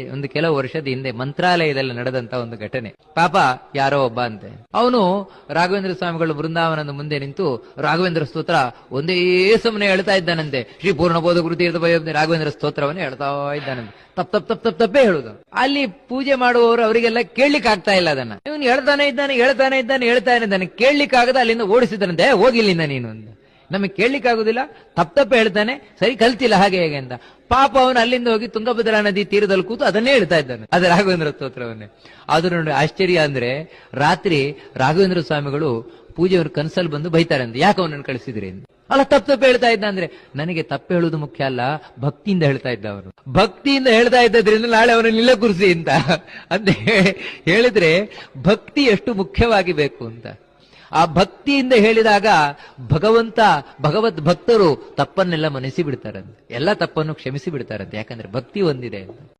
ಒಂದು ಕೆಲವು ವರ್ಷದ ಹಿಂದೆ ಮಂತ್ರಾಲಯದಲ್ಲಿ ನಡೆದಂತ ಒಂದು ಘಟನೆ. ಪಾಪ ಯಾರೋ ಒಬ್ಬ ಅಂತೆ, ಅವನು ರಾಘವೇಂದ್ರ ಸ್ವಾಮಿಗಳು ಬೃಂದಾವನದ ಮುಂದೆ ನಿಂತು ರಾಘವೇಂದ್ರ ಸ್ತೋತ್ರ ಒಂದೇ ಸಮನೆ ಹೇಳ್ತಾ ಇದ್ದಾನಂತೆ. ಶ್ರೀ ಪೂರ್ಣಬೋಧ ಗುರುತೀರ್ಥ ರಾಘವೇಂದ್ರ ಸ್ತೋತ್ರವನ್ನೇ ಹೇಳ್ತಾ ಇದ್ದಾನಂತೆ. ತಪ್ಪೇ ಹೇಳುದು. ಅಲ್ಲಿ ಪೂಜೆ ಮಾಡುವವರು ಅವರಿಗೆಲ್ಲ ಕೇಳಲಿಕ್ಕೆ ಆಗ್ತಾ ಇಲ್ಲ ಅದನ್ನ. ಇವನು ಹೇಳ್ತಾನೆ ಇದ್ದಾನೆ, ಕೇಳಲಿಕ್ಕೆ ಆಗದ ಅಲ್ಲಿಂದ ಓಡಿಸಿದಾನಂತೆ. ಹೋಗಿಲ್ಲಿಂದ ನೀನು ಅಂತ. ನಮಗೆ ಕೇಳಲಿಕ್ಕೆ ಆಗುದಿಲ್ಲ, ತಪ್ಪೇ ಹೇಳ್ತಾನೆ, ಸರಿ ಕಲ್ತಿಲ್ಲ ಹಾಗೆ ಹೇಗೆ ಅಂತ. ಪಾಪ ಅವನು ಅಲ್ಲಿಂದ ಹೋಗಿ ತುಂಗಭದ್ರಾ ನದಿ ತೀರದಲ್ಲಿ ಕೂತು ಅದನ್ನೇ ಹೇಳ್ತಾ ಇದ್ದಾನೆ, ಅದು ರಾಘವೇಂದ್ರ ಸ್ತೋತ್ರವನ್ನೇ. ಆದ್ರೂ ನೋಡಿ ಆಶ್ಚರ್ಯ ಅಂದ್ರೆ, ರಾತ್ರಿ ರಾಘವೇಂದ್ರ ಸ್ವಾಮಿಗಳು ಪೂಜೆಯವರು ಕನಸಲ್ಲಿ ಬಂದು ಬೈತಾರಂತೆ, ಯಾಕೆ ಅವನನ್ನು ಕಳಿಸಿದ್ರಿ ಅಂತ. ಅಲ್ಲ, ತಪ್ಪು ಹೇಳ್ತಾ ಇದ್ದ ಅಂದ್ರೆ, ನನಗೆ ತಪ್ಪು ಹೇಳುವುದು ಮುಖ್ಯ ಅಲ್ಲ, ಭಕ್ತಿಯಿಂದ ಹೇಳ್ತಾ ಇದ್ದ ಅವನು. ಭಕ್ತಿಯಿಂದ ಹೇಳ್ತಾ ಇದ್ದದ್ರಿಂದ ನಾಳೆ ಅವನನ್ನು ಇಲ್ಲ ಕುರ್ಸಿ ಅಂತ ಹೇಳಿದ್ರೆ ಭಕ್ತಿ ಎಷ್ಟು ಮುಖ್ಯವಾಗಿ ಬೇಕು ಅಂತ. ಆ ಭಕ್ತಿಯಿಂದ ಹೇಳಿದಾಗ ಭಗವದ್ ಭಕ್ತರು ತಪ್ಪನ್ನೆಲ್ಲ ಮನ್ನಿಸಿ ಬಿಡ್ತಾರಂತೆ, ಎಲ್ಲ ತಪ್ಪನ್ನು ಕ್ಷಮಿಸಿ ಬಿಡ್ತಾರಂತೆ, ಯಾಕಂದ್ರೆ ಭಕ್ತಿ ಒಂದಿದೆ ಅಂತ.